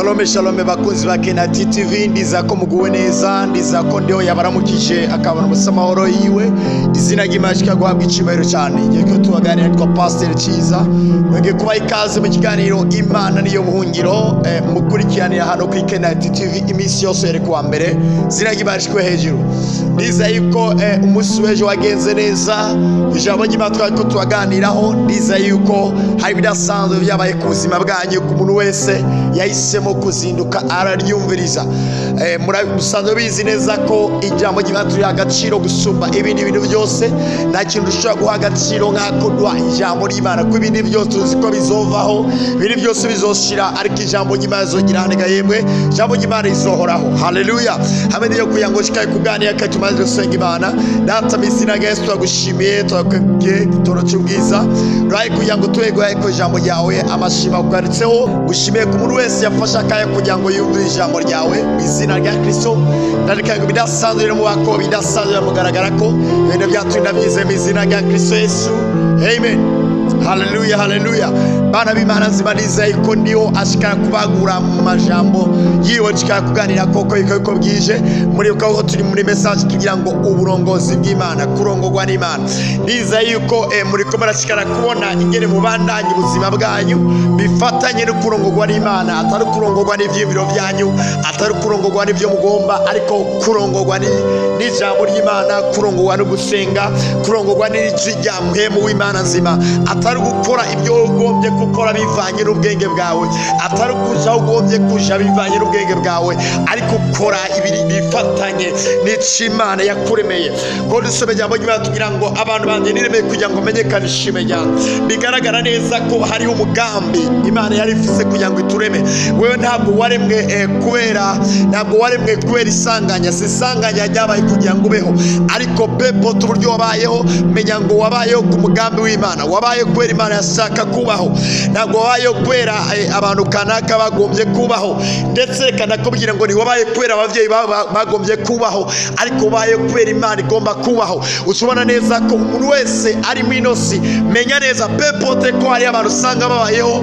Shalom shalom bakunzi ba Kenati TV, ndiza ko muguwe neza, ndiza ko ndiho yabaramukije akabona musamahoro yiwe, izina ry'imashika guhabwa icibero cyane. Ngiye ko tubaganira twa Pastor Ciza, mwege kuba ikaze mu kiganiro Imana niyo buhungiro, mukurikiranira hano ku Kenati TV imisi yose ere kuwa mbere, izina ry'imashika hejuru. Ndiza yuko umunsi w'ejo wagenze neza, ijambo ry'Imana twari ko tubaganiraho, ndiza yuko hari bidasanzwe byabaye ku buzima bwanyu, ku muntu wese yahisemo kuzinduka araryumviriza. Murabisanzwe bizi neza ko ijambo ry'Imana turi agaciro gusumba ibindi bintu byose. Nta kintu ushobora guha agaciro nk'ako duha ijambo ry'Imana, ko ibindi byose tuzi ko bizovaho, ibindi byose bizoshira, ariko ijambo ry'Imana rizogira hanega yemwe, ijambo ry'Imana rizohoraho. Haleluya. Hamwe niyo kuyango shikaye kuganira ko tumaze gusenga Imana. Data misina Yesu twagushimiye, twakubwiye gitoro cy'ubwiza. Rai kuyango twegwa ko ijambo ryawe amashima kugaritseho, gushimiye ku muntu wese yafasha kaya kugira ngo yumve ijambo ryawe mu izina rya Kristo. Ndandika ngo bidasanzwe mu bako, bidasanzwe mugaragara ko ibintu byatunda byize mu izina rya Kristo Yesu. Amen. Haleluya, haleluya. Bana b'Imana zibaniza iko ndiho ashikara kubagura mu majambo yiwe, ashikara kuganira koko iko bwije muri uko turi muri message tugira ngo uburongozi bw'Imana, kurongorwa n'Imana. Ndiza yuko muri ko marashikara kubona ingene mu bandanye ubuzima bwanyu bifatanye no kurongorwa n'Imana, atari kurongorwa n'ivyimviro byanyu, atari kurongorwa n'ivyo mugomba, ariko kurongorwa n'ijambo ry'Imana, kurongorwa no gusenga, kurongorwa n'ijya mpemu w'Imana nzima, atari gukora ibyo ugombye gukora bivanye n'ubwenge bwawe, atari kuja ugombye kuja bivanye n'ubwenge bwawe, ariko ukora ibiri bifatanye n'Imana yakuremeye. Ngo dusome ijambo ry'Imana tugira ngo abantu banje niremeye kugira ngo menyekane ishime ryawe. Bigaragara neza ko hari umugambi Imana yari ifise kugira ngo itureme. Wewe ntabwo waremwe kubera isanganya, si isanganya ryabaye kugira ngo ubeho, ariko pepo tuburyo wabayeho, menya ngo wabayeho ku mugambi w'Imana, wabaye kubera Imana yashaka kubaho. Ntabwo wabayeho kubera abantu kanaka bagombye kubaho, ndetse kanakubwira ngo ni wabaye kubera abavyeyi bagombye kubaho, ariko wabaye kubera Imana igomba kubaho. Ushobora neza ko umuntu wese ari mwinosi, menya neza pepote ko hari abantu usanga babayeho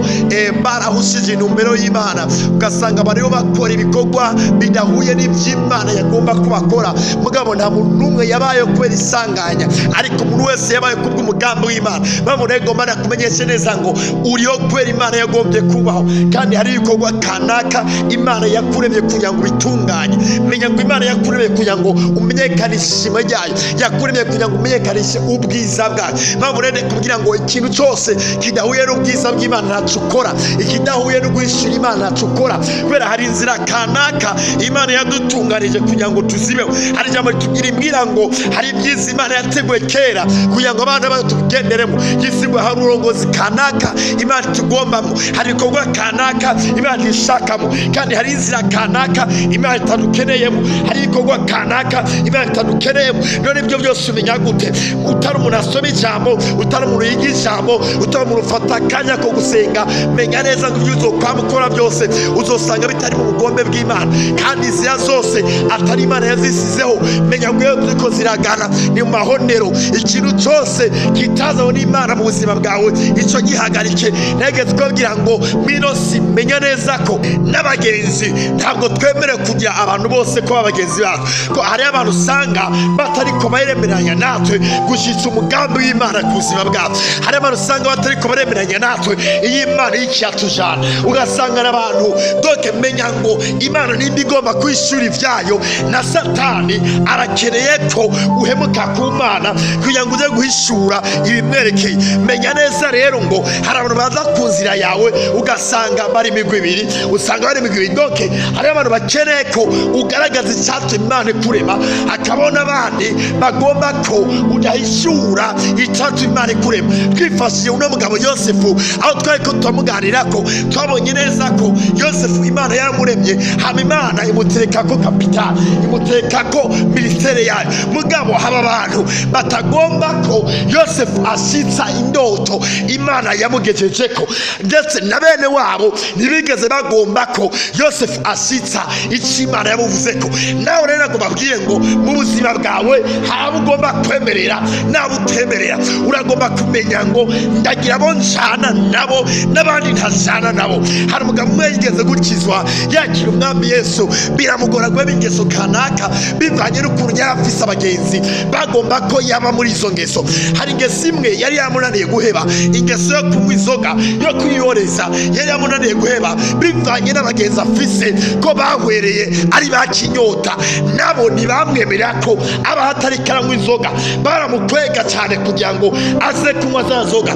barahushije intumbero y'Imana, ugasanga bariho bakora ibikorwa bidahuye n'ivy'Imana yagomba kubakora. Mugabo nta muntu n'umwe yabayeho kubera isanganya, ariko umuntu wese yabaye kubw'umugambi w'Imana. Bamunego mana kumenyesha neza ngo uriho kubera Imana yagombye kubaho, kandi hari ibikorwa kanaka Imana yakuremye kugira ngo bitunganye. Menya ngo Imana yakuremye kugira ngo umenyekanishe ishimwe ryayo, yakuremye kugira ngo umenyekanishe ubwiza bwayo. Bamurende kugira ngo ikintu cyose kidahuye n'ubwiza bw'Imana ntacukora, ikidahuye no guhishira Imana ntacukora, kubera hari inzira kanaka Imana yadutunganije kugira ngo tuzibeho. Hari ijambo rimbwira ngo hari ibyiza Imana yateguye kera kugira ngo abana bayo tugenderemo. Gisigwa hari urongozi kanaka Imana tugombamo, hari ibikorwa kanaka Imana ishakamo, kandi hari inzira kanaka Imana itadukeneyemo, hari ibikorwa kanaka Imana itadukeneyemo. None ibyo byose umenya gute? Utari umuntu asoma ijambo, utari umuntu yiga ijambo, utari umuntu ufata akanya ko gusenga, menya neza ngo ibyo uzokwamukora byose uzosanga bitari mu bugombe bw'Imana, kandi inzira zose atari Imana yazisizeho. Menya ngo iyo turiko ziragana ni mu mahonero. Ikintu cyose kitazaho n'Imana mu buzima bwawe ico gihagarike. Negeze kubwira ngo mwinosi menya neza ko n'abagenzi ntabwo twemere kugira abantu bose ko abagenzi bacu, ko hari abantu usanga batariko baremeranya natwe gushitsa umugambi w'Imana ku buzima bwacu. Hari abantu usanga batariko baremeranya natwe iyi Imana y'icyatujana, ugasanga n'abantu doke. Menya ngo Imana nimba igomba kwishura ivyayo, na Satani arakeneye ko uhemuka ku Mana kugira ngo uze guhishura ibimwerekeye. Menya neza rero ngo hari abantu baza ku nzira yawe ugasanga bari imigwi ibiri, usanga bari imigwi ibiri. Doke hari abantu bakeneye ko ugaragaza icyatuma Imana ikurema, akabona abandi bagomba ko udahishura icyatuma Imana ikurema. Twifashishije uno mugabo Yosefu, aho twari ko turamuganira ko twabonye neza ko Yosefu Imana yaramuremye, hama Imana imutereka ko kapitani, imutereka ko ministere yayo. Mugabo haba abantu batagomba ko Yosefu ashitsa indoto ndoto Imana yamugejejeko, ndetse na bene wabo ntibigeze bagomba ko Yosefu ashitsa icyo Imana yamuvuzeko. Nawe rero nagomba kubwire ngo mu buzima bwawe haba ugomba kwemerera nabo utemerera. Uragomba kumenya ngo ndagira abo njana nabo n'abandi ntajana nabo. Hari umugabo umwe yigeze gukizwa yakira umwami Yesu, biramugora guheba ingeso kanaka bivanye n'ukuntu yari afise abagenzi bagomba ko yaba muri izo ngeso. Hari ingeso imwe yari yamunaniye guheba, ingeso yo kunywa inzoga, yo kwiyoreza yari yamunaniye guheba bivanye n'abagenzi afise ko bahwereye ari bakinyota. Nabo ntibamwemerera ko aba hatari karanywa inzoga, baramukwega cyane kugira ngo aze kunywa za nzoga.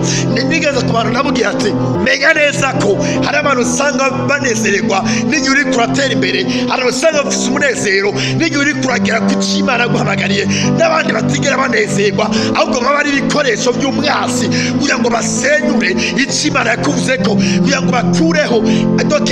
Nigeze ku bantu nabubwira ati menya neza ko hari abantu usanga banezererwa n'igihe uri kuratera imbere, hari abantu usanga bafise umunezero n'igihe uri kuragera ku cyo Imana yaguhamagariye, n'abandi batigera banezerwa ahubwo baba ari ibikoresho by'umwasi kugira ngo basenyure icyo Imana yakuvuzeko, kugira ngo bakureho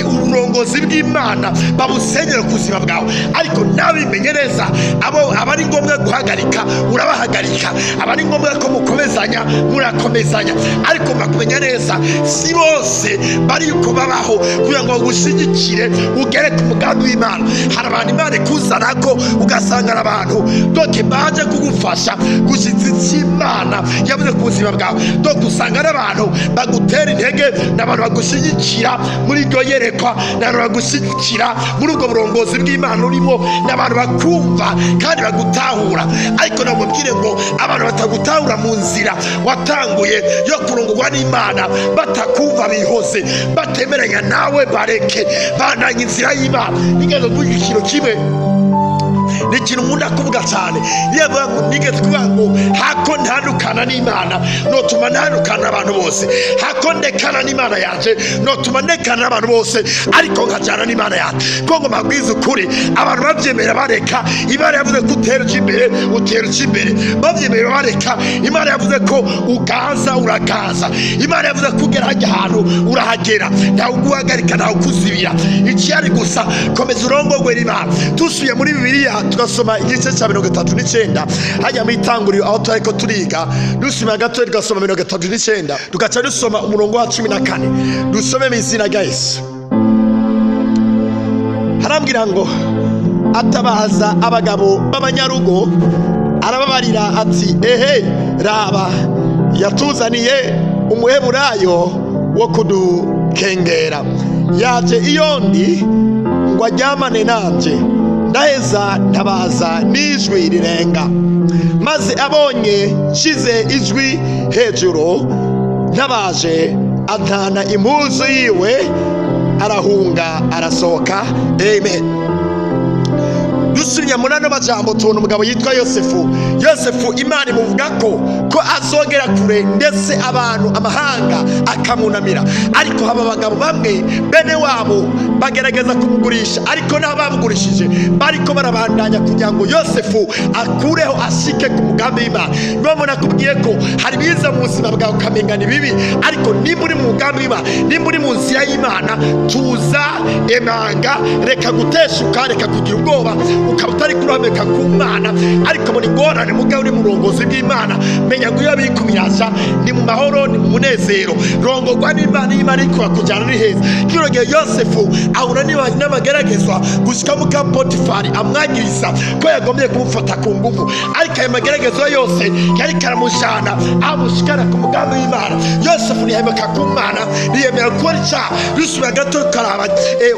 uburongozi bw'Imana babusenyere ku buzima bwawe. Ariko nabimenye neza abo abari ngombwa guhagarika urabahagarika, abari ngombwa ko mukomezanya murakomezanya. Ariko bakumenya neza si bose bari uko babaho kugira ngo bagushyigikire ugere ku mugambi w'Imana. Hari abantu Imana ikuzana ko ugasanga abantu baje kugufasha gushyitsa icyo Imana yavuze ku buzima bwawe. Usanga n'abantu bagutera intege, n'abantu bagushyigikira muri iryo yerekwa, n'abantu bagushyigikira muri ubwo burongozi bw'Imana urimo, n'abantu bakumva kandi bagutahura. Ariko namubwire ngo abantu batagutahura mu nzira watanguye yo kurongorwa n'Imana, batakumva bihoze, batemeranya nawe, bareke bandanye inzira y'Imana. Nigeze kuvuga ikintu kimwe, ni ikintu nkunda kuvuga cyane. Nigeze kuvuga ngo hako ntandukana n'Imana notuma ntandukana n'abantu bose, hako ndekana n'Imana yanje notuma ndekana n'abantu bose, ariko nkajyana n'Imana yanje. Ko ngo mabwiza ukuri, abantu babyemera bareka Imana yavuze ko utera imbere utera imbere, babyemera bareka Imana yavuze ko ugaza uragaza, Imana yavuze ko ugera ahantu urahagera, ntawe uguhagarika ntawe ukuzibira. Ikiyari gusa komeza urongorwe n'Imana. Dusuye muri Bibiliya tugasoma igice cya 39 hajya mu Itanguriro aho turiko turiga, dusoma gato tugasoma 39 tugaca dusoma umurongo wa 14. Dusome mu izina rya Yesu. Harambwira ngo atabaza abagabo b'abanyarugo arababarira ati ehe raba yatuzaniye umuheburayo wo kudukengera, yaje iyondi ngo ajyamane nanje, ndaheza ntabaza n'ijwi rirenga, maze abonye nshize ijwi hejuru ntabaje atana impuzu yiwe arahunga arasohoka. Amen. Dusubye muri ano majambo tubona umugabo yitwa Yosefu. Yosefu Imana imuvuga ko azogera kure, ndetse abantu amahanga akamunamira. Ariko haba abagabo bamwe bene wabo bagerageza kumugurisha, ariko n'abamugurishije bariko barabandanya kugira ngo Yosefu akureho ashike ku mugambi w'Imana. Niyo nakubwiye ko hari biza mu buzima bwawe ukamenya ni bibi, ariko nimba uri mu mugambi w'Imana, nimba uri mu nzira y'Imana, tuza emanga, reka guteshuka, reka kugira ubwoba ukaba utari kurambeka ku Mana. Ariko muri ngorane mugabo uri mu burongozi bw'Imana, menya ngo iyo bikubiraza ni mu mahoro, ni mu munezero. Rongorwa n'Imana, Imana ikora kujyana ni heza. Kino gihe Yosefu ahura n'abageragezwa gushika mu Potifari amwagiriza ko yagombye kumufata ku nguvu, ariko ayo mageragezwa yose yari karamujana amushikana ku mugambi w'Imana. Yosefu ntiyemeka ku Mana, ntiyemera gukora icyaha. Dusubira gato tukaraba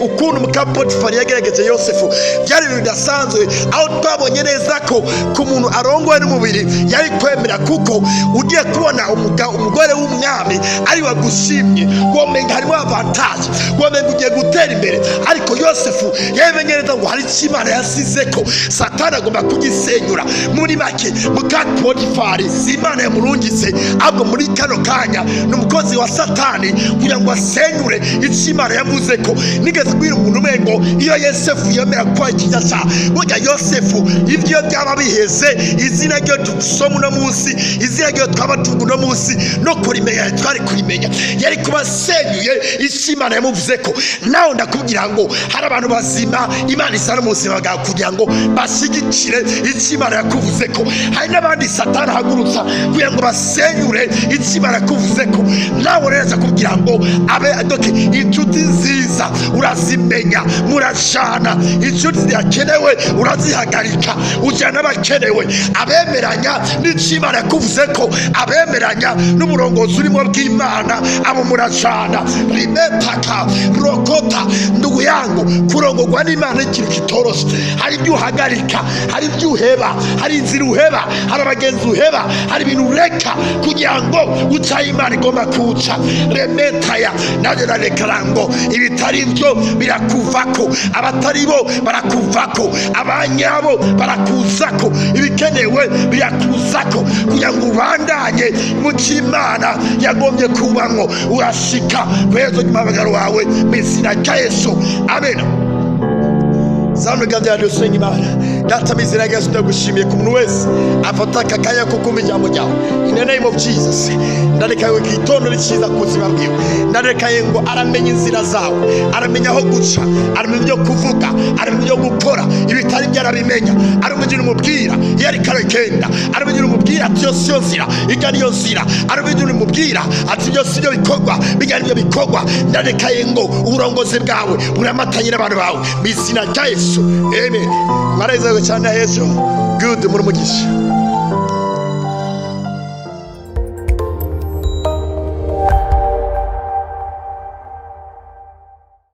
ukuntu mu Potifari yagerageje Yosefu, byari bidasanzwe, aho twabonye neza ko ku muntu arongowe n'umubiri yari kwemera, kuko ugiye kubona umugore w'umwami ari wagushimye, womenga harimo avantage, womenga ugiye gutera imbere. Ariko Yosefu yemenye neza ngo hari icyo Imana yasize ko Satani agomba kugisenyura. Muri make mu Potifari si Imana yamurungitse, ahubwo muri kano kanya ni umukozi wa Satani kugira ngo asenyure icyo Imana yavuze ko. Nigeze kubwira umuntu umwe ngo iyo Yosefu yemera gukora ikijya cyaha, burya Yosefu ibyo byaba biheze izina ryo dusoma uno munsi, izina ryo twaba tuvuga uno munsi no kurimenya twari kurimenya, yari kubasenyuye icyo Imana yamuvuze ko. Nawe ndakubwira ngo hari abantu bazima Imana isa n'ubuzima bwawe kugira ngo bashyigikire icyo Imana yakuvuze ko. Hari n'abandi Satani ahagurutsa kugira ngo basenyure icyo Imana yakuvuze ko. Nawe rero ndakubwira ngo abe doke inshuti nziza urazimenya, murashana. Inshuti zidakenewe urazihagarika, ujyana abakenewe. Abemeranya n'icyo Imana yakuvuze ko, abemeranya n'uburongozi urimo bw'Imana, abo murashana. Rimetaka rokota. Ndugu yangu, kurongorwa n'Imana ikintu kitoroshe. Hari ibyo uhagarika, hari ibyo uheba, hari inzira uheba, hari abagenzi uheba, hari ibintu ureka kugira ngo ucaye Imana igomba kuwuca. Remetaya nanjye narekara ngo ibitari byo birakuvako, abatari bo barakuvako, abanyabo barakuzako, ibikenewe birakuzako kugira ngo ubandanye mu cy'Imana yagombye kubamwo. Urashika kwezo nyamabagaro wawe mu izina rya Yesu, amen. Zamuganda yadusenga Imana data mizina Yesu, ndagushimiye ku muntu wese afata akakanya ko kumva ijambo ryawe. In the name of Jesus, ndarekaye kwitondo rikiza ku buzima bwiwe, ndarekaye ngo aramenya inzira zawe, aramenya aho guca, aramenya ibyo kuvuga, aramenya ibyo gukora, ibitari byarabimenya, aramenya umubwira yari karekenda, aramenya umubwira ati yo siyo nzira ijya niyo nzira, aramenya umubwira ati byo sibyo bikorwa bijya nibyo bikorwa. Ndarekaye ngo uburongozi bwawe buramatanye n'abantu bawe mu izina rya Yesu, amen. Maraiza cyane Yesu, good muri mugisha.